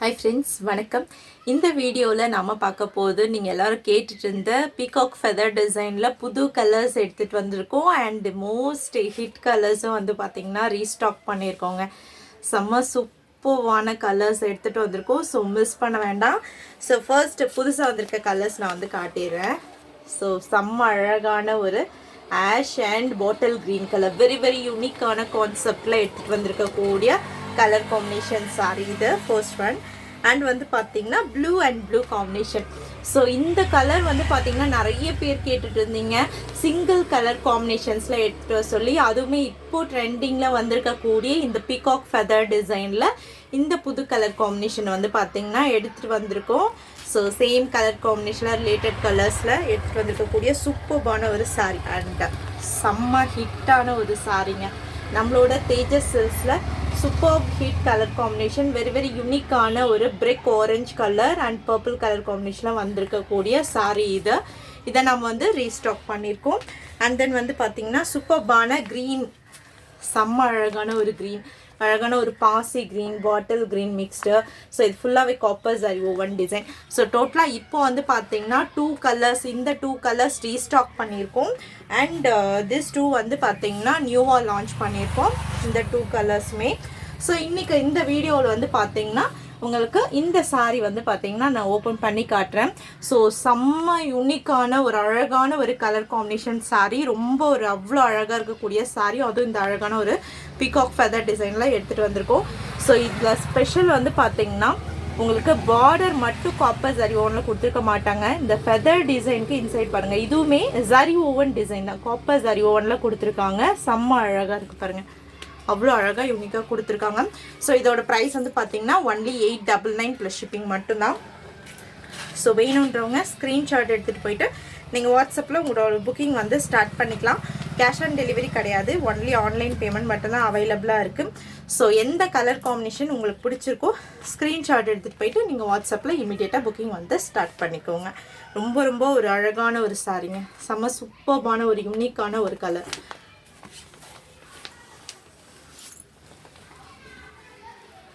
Hi friends, வணக்கம். இந்த வீடியோவில் நம்ம பார்க்க போது நீங்கள் எல்லோரும் கேட்டுட்டு இருந்த பீகாக் ஃபெதர் டிசைனில் புது கலர்ஸ் எடுத்துகிட்டு வந்திருக்கோம். அண்ட் மோஸ்ட் ஹிட் கலர்ஸும் வந்து பார்த்திங்கன்னா ரீஸ்டாக் பண்ணியிருக்கோங்க. செம்ம சூப்பர்வான கலர்ஸ் எடுத்துகிட்டு வந்திருக்கோம். ஸோ மிஸ் பண்ண வேண்டாம். ஸோ ஃபர்ஸ்ட் புதுசாக வந்திருக்க கலர்ஸ் நான் வந்து காட்டிடுறேன். ஸோ செம்ம அழகான ஒரு ash and bottle green colour, very very யூனிக்கான கான்செப்டில் எடுத்துகிட்டு வந்திருக்கக்கூடிய கலர் காம்பினேஷன் சாரி இது ஃபர்ஸ்ட் ஒன். அண்ட் வந்து பார்த்தீங்கன்னா blue and blue combination. So இந்த கலர் வந்து பார்த்தீங்கன்னா நிறைய பேர் கேட்டுட்டு இருந்தீங்க சிங்கிள் கலர் காம்பினேஷன்ஸில் எடுத்துகிட்டு வர சொல்லி. அதுவுமே இப்போது ட்ரெண்டிங்கில் வந்திருக்கக்கூடிய இந்த பீகாக் ஃபெதர் டிசைனில் இந்த புது கலர் காம்பினேஷன் வந்து பார்த்தீங்கன்னா எடுத்துகிட்டு வந்திருக்கோம். ஸோ சேம் கலர் காம்பினேஷனில் ரிலேட்டட் கலர்ஸில் எடுத்துகிட்டு வந்திருக்கக்கூடிய சூப்பர்பான ஒரு சாரீ அண்ட் செம்ம ஹிட்டான ஒரு சாரீங்க. நம்மளோட தேஜஸ் சில்க்ஸில் super hit colour combination, very very யூனிக்கான ஒரு brick orange colour and purple colour காம்பினேஷனில் வந்திருக்கக்கூடிய சாரீ இதை நம்ம வந்து ரீஸ்டாக் பண்ணியிருக்கோம். அண்ட் தென் வந்து பார்த்திங்கன்னா சூப்பர்பான க்ரீன், செம்ம அழகான ஒரு க்ரீன், அழகான ஒரு பாசி green, bottle green mixed. So இது ஃபுல்லாகவே copper sari woven design. So டோட்டலாக இப்போ வந்து பார்த்தீங்கன்னா இந்த டூ கலர்ஸ் ரீஸ்டாக் பண்ணியிருக்கோம். அண்ட் திஸ் டூ வந்து பார்த்தீங்கன்னா நியூவாக லான்ச் பண்ணியிருக்கோம் இந்த டூ கலர்ஸுமே. ஸோ இன்றைக்கி இந்த வீடியோவில் வந்து பார்த்தீங்கன்னா உங்களுக்கு இந்த சாரீ வந்து பார்த்தீங்கன்னா நான் ஓப்பன் பண்ணி காட்டுறேன். ஸோ செம்ம யூனிக்கான ஒரு அழகான ஒரு கலர் காம்பினேஷன் சாரீ, ரொம்ப ஒரு அவ்வளோ அழகாக இருக்கக்கூடிய சாரீ, அதுவும் இந்த அழகான ஒரு பீகாக் ஃபெதர் டிசைனில் எடுத்துகிட்டு வந்திருக்கோம். ஸோ இதில் ஸ்பெஷல் வந்து பார்த்தீங்கன்னா உங்களுக்கு பார்டர் மட்டும் காப்பர் ஜரி ஓவனில் கொடுத்துருக்க மாட்டாங்க. இந்த ஃபெதர் டிசைனுக்கு இன்சைட் பாருங்கள், இதுவுமே ஜரி ஓவன் டிசைன் தான், காப்பர் ஜரி ஓவனில் கொடுத்துருக்காங்க. செம்ம அழகாக இருக்குது பாருங்கள், அவ்வளோ அழகாக யூனிக்காக கொடுத்துருக்காங்க. ஸோ இதோட ப்ரைஸ் வந்து பார்த்தீங்கன்னா ஒன்லி 899 ப்ளஸ் ஷிப்பிங் மட்டும்தான். ஸோ வேணுன்றவங்க ஸ்க்ரீன்ஷாட் எடுத்துகிட்டு போயிட்டு நீங்கள் வாட்ஸ்அப்பில் உங்களோட புக்கிங் வந்து ஸ்டார்ட் பண்ணிக்கலாம். கேஷ் ஆன் டெலிவரி கிடையாது, ஒன்லி ஆன்லைன் பேமெண்ட் மட்டும்தான் அவைலபிளாக இருக்குது. ஸோ எந்த கலர் காம்பினேஷன் உங்களுக்கு பிடிச்சிருக்கோ ஸ்க்ரீன்ஷாட் எடுத்துகிட்டு போயிட்டு நீங்கள் வாட்ஸ்அப்பில் இமீடியட்டாக புக்கிங் வந்து ஸ்டார்ட் பண்ணிக்கோங்க. ரொம்ப ரொம்ப ஒரு அழகான ஒரு சாரீங்க, செம்ம சூப்பர்பான ஒரு யூனிக்கான ஒரு கலர்.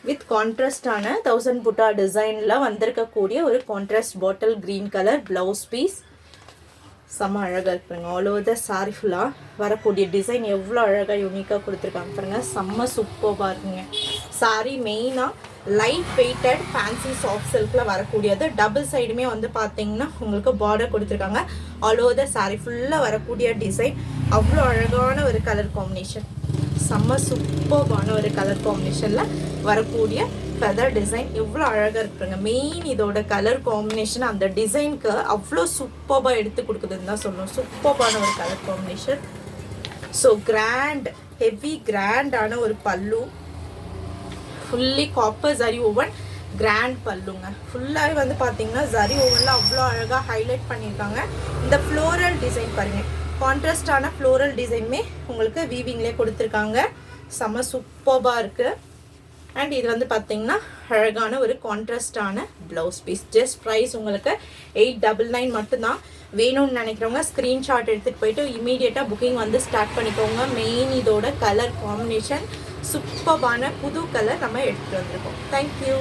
வித் கான்ட்ராஸ்டான 1000 புட்டா டிசைனில் வந்திருக்கக்கூடிய ஒரு contrast bottle green colour blouse piece. செம்ம அழகாக இருக்குங்க. ஆல் ஓவர் த சாரி ஃபுல்லாக வரக்கூடிய டிசைன் எவ்வளோ அழகாக யூனிக்காக கொடுத்துருக்காங்க பாருங்கள், செம்ம சூப்பராக இருக்குங்க. சாரி மெயினாக லைட் வெயிட்டட் ஃபேன்சி சாஃப்ட் சில்கில் வரக்கூடியது. டபுள் சைடுமே வந்து பார்த்தீங்கன்னா உங்களுக்கு பார்டர் கொடுத்துருக்காங்க. ஆல் ஓவர் த சாரி ஃபுல்லாக வரக்கூடிய டிசைன் அவ்வளோ அழகான ஒரு கலர் காம்பினேஷன், செம்ம சூப்பர்பான ஒரு கலர் காம்பினேஷனில் வரக்கூடிய ஃபெதர் டிசைன் எவ்வளோ அழகாக இருக்குங்க. மெயின் இதோட கலர் காம்பினேஷன் அந்த டிசைனுக்கு அவ்வளோ சூப்பராக எடுத்து கொடுக்குதுன்னு தான் சொல்லணும். சூப்பர்பான ஒரு colour combination. So grand, heavy கிராண்டான ஒரு பல்லு, fully copper zari woven grand பல்லுங்க. ஃபுல்லாகவே வந்து பார்த்தீங்கன்னா ஜரி ஓவனில் அவ்வளோ அழகாக ஹைலைட் பண்ணியிருக்காங்க. இந்த ஃப்ளோரல் டிசைன் பாருங்கள், கான்ட்ராஸ்டான ஃப்ளோரல் டிசைனுமே உங்களுக்கு வீவிங்லேயே கொடுத்துருக்காங்க. செம்ம சூப்பராக இருக்குது. அண்ட் இது வந்து பார்த்தீங்கன்னா அழகான ஒரு கான்ட்ராஸ்டான ப்ளவுஸ் பீஸ். ஜஸ்ட் ப்ரைஸ் உங்களுக்கு 899 மட்டும்தான். வேணும்னு நினைக்கிறவங்க ஸ்க்ரீன்ஷாட் எடுத்துகிட்டு போயிட்டு இமீடியட்டாக புக்கிங் வந்து ஸ்டார்ட் பண்ணிக்கோங்க. மெயின் இதோட கலர் காம்பினேஷன் சூப்பரான புது கலர் நம்ம எடுத்துகிட்டு வந்திருக்கோம். தேங்க்யூ.